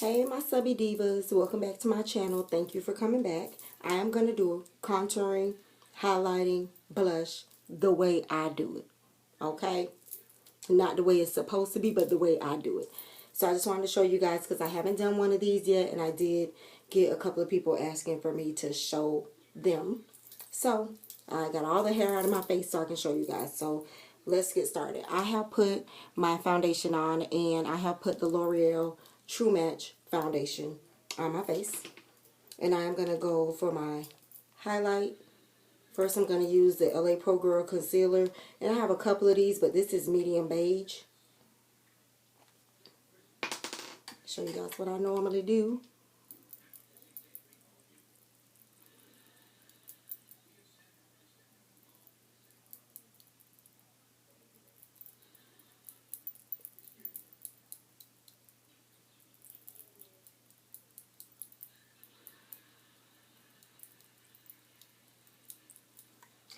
Hey my subby divas, welcome back to my channel. Thank you for coming back. I am going to do contouring, highlighting, blush the way I do it. Okay? Not the way it's supposed to be, but the way I do it. So I just wanted to show you guys because I haven't done one of these yet, and I did get a couple of people asking for me to show them. So I got all the hair out of my face so I can show you guys. So let's get started. I have put my foundation on, and I have put the L'Oreal True Match foundation on my face. And I am going to go for my highlight. First I'm going to use the LA Pro Girl Concealer. And I have a couple of these, but this is medium beige. Show you guys what I normally do.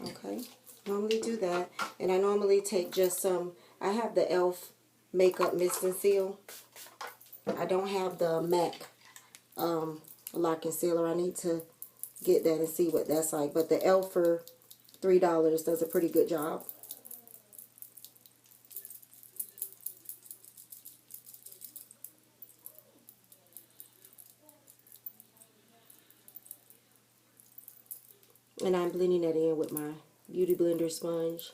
Okay, normally do that. And I normally take just some, I have the e.l.f. Makeup Mist and Seal. I don't have the MAC Lock Concealer. I need to get that and see what that's like. But the e.l.f. for $3 does a pretty good job. And I'm blending that in with my Beauty Blender sponge.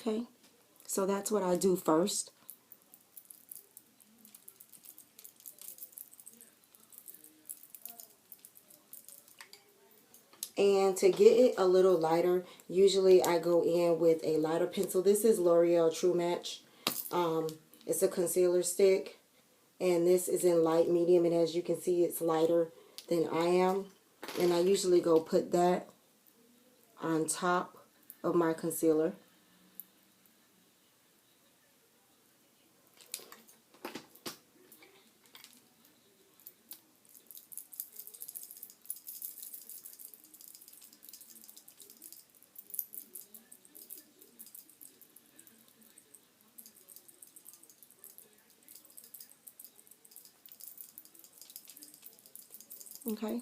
Okay, so that's what I do first. And to get it a little lighter, usually I go in with a lighter pencil. This is L'Oreal True Match. It's a concealer stick. And this is in light medium. And as you can see, it's lighter than I am. And I usually go put that on top of my concealer. Okay.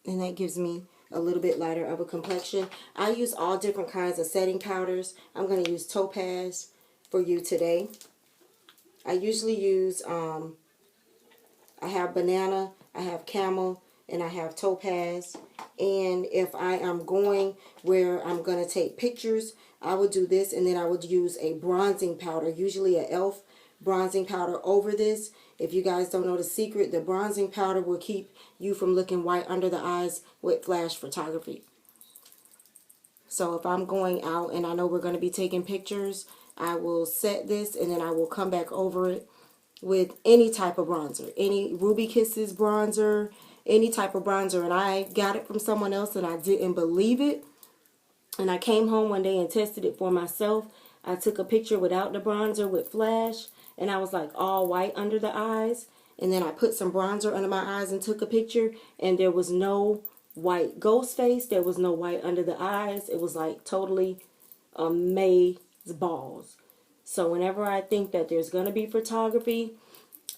And that gives me a little bit lighter of a complexion. I use all different kinds of setting powders. I'm going to use Topaz for you today. I usually use, I have banana, I have camel, and I have topaz. And if I am going where I'm going to take pictures, I would do this, and then I would use a bronzing powder, usually a e.l.f. bronzing powder over this. If you guys don't know the secret, the bronzing powder will keep you from looking white under the eyes with flash photography. So if I'm going out and I know we're going to be taking pictures, I will set this and then I will come back over it with any type of bronzer. Any Ruby Kisses bronzer, any type of bronzer. And I got it from someone else and I didn't believe it. And I came home one day and tested it for myself. I took a picture without the bronzer with flash. And I was like all white under the eyes. And then I put some bronzer under my eyes and took a picture. And there was no white ghost face. There was no white under the eyes. It was like totally amaze balls. So whenever I think that there's going to be photography,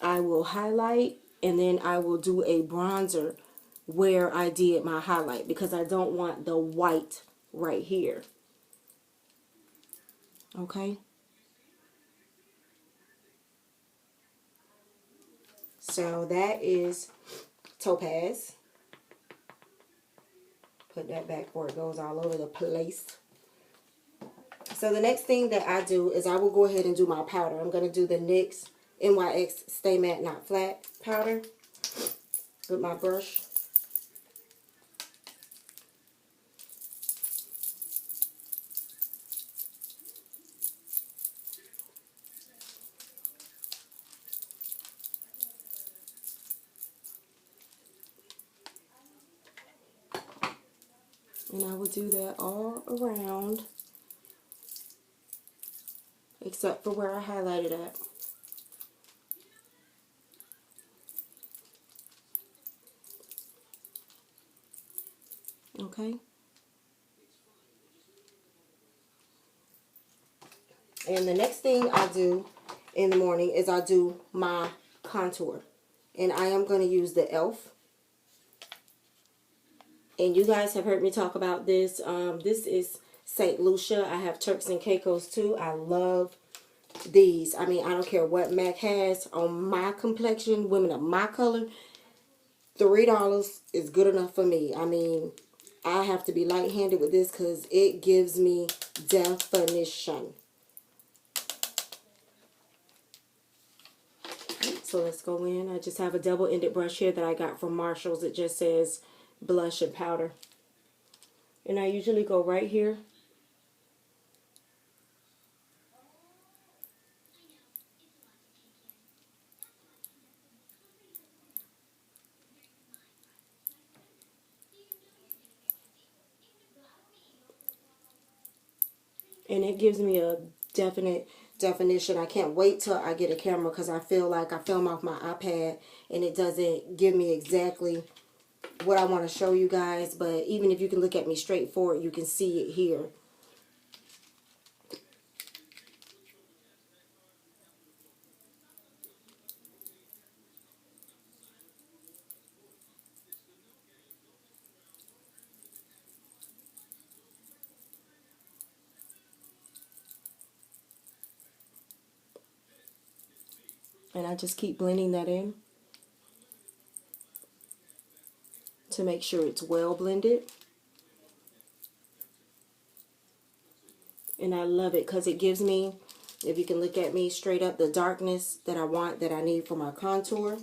I will highlight and then I will do a bronzer where I did my highlight because I don't want the white right here. Okay? So that is Topaz. Put that back before it goes all over the place. So the next thing that I do is I will go ahead and do my powder. I'm going to do the NYX NYX Stay Matte Not Flat powder with my brush. And I will do that all around, except for where I highlighted at. Okay. And the next thing I do in the morning is I do my contour. And I am going to use the e.l.f. And you guys have heard me talk about this. This is St. Lucia. I have Turks and Caicos too. I love these. I mean, I don't care what MAC has on my complexion, women of my color. $3 is good enough for me. I mean, I have to be light-handed with this because it gives me definition. So let's go in. I just have a double-ended brush here that I got from Marshall's. It just says blush and powder. And I usually go right here. And it gives me a definite definition. I can't wait till I get a camera because I feel like I film off my iPad and it doesn't give me exactly what I want to show you guys. But even if you can look at me straight forward, you can see it here. And I just keep blending that in to make sure it's well blended. And I love it because it gives me, if you can look at me straight up, the darkness that I want, that I need for my contour.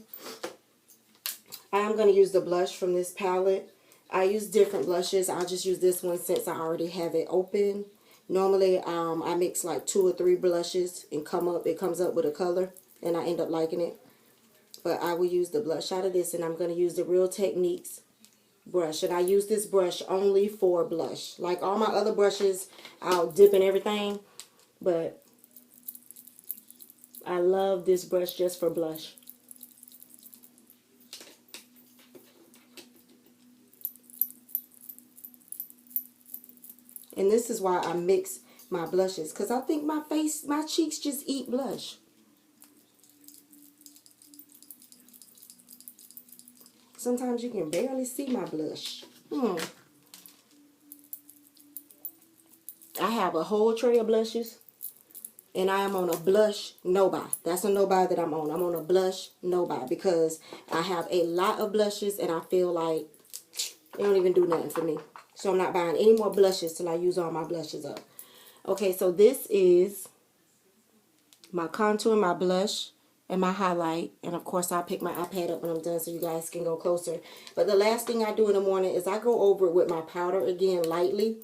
I am going to use the blush from this palette. I use different blushes. I'll just use this one since I already have it open. Normally, I mix like 2 or 3 blushes and it comes up with a color, and I end up liking it. But I will use the blush out of this, and I'm going to use the Real Techniques brush. And I use this brush only for blush. Like all my other brushes, I'll dip in everything. But I love this brush just for blush. And this is why I mix my blushes, because I think my cheeks just eat blush. Sometimes you can barely see my blush. I have a whole tray of blushes, and I am on a blush no-buy. That's a no-buy that I'm on. I'm on a blush no-buy because I have a lot of blushes, and I feel like they don't even do nothing for me. So I'm not buying any more blushes till I use all my blushes up. Okay, so this is my contour, my blush, and my highlight. And of course, I'll pick my iPad up when I'm done so you guys can go closer. But the last thing I do in the morning is I go over it with my powder again lightly,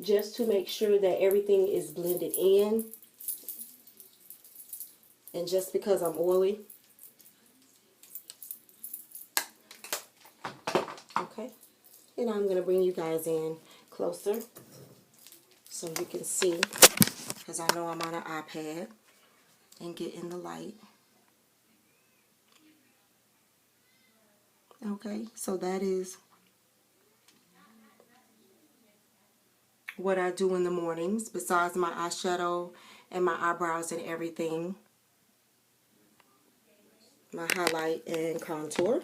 just to make sure that everything is blended in. And just because I'm oily. Okay. And I'm going to bring you guys in closer so you can see, because I know I'm on an iPad, and get in the light. Okay, so that is what I do in the mornings, besides my eyeshadow and my eyebrows and everything. My highlight and contour.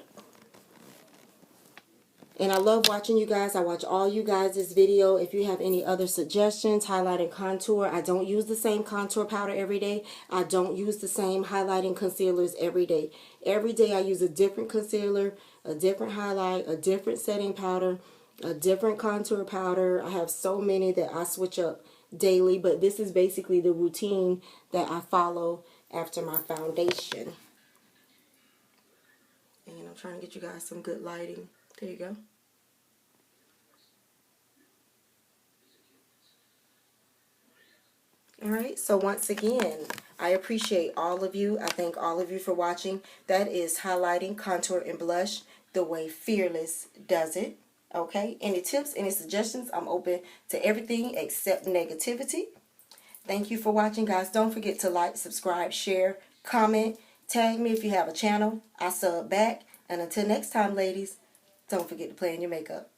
And I love watching you guys. I watch all you guys' video. If you have any other suggestions, highlight and contour. I don't use the same contour powder every day. I don't use the same highlighting concealers every day. Every day I use a different concealer, a different highlight, a different setting powder, a different contour powder. I have so many that I switch up daily. But this is basically the routine that I follow after my foundation. And I'm trying to get you guys some good lighting. There you go. Alright, so once again, I appreciate all of you. I thank all of you for watching. That is highlighting, contour, and blush the way Fearless does it. Okay, any tips, any suggestions, I'm open to everything except negativity. Thank you for watching, guys. Don't forget to like, subscribe, share, comment, tag me if you have a channel. I sub back. And until next time, ladies, don't forget to plan your makeup.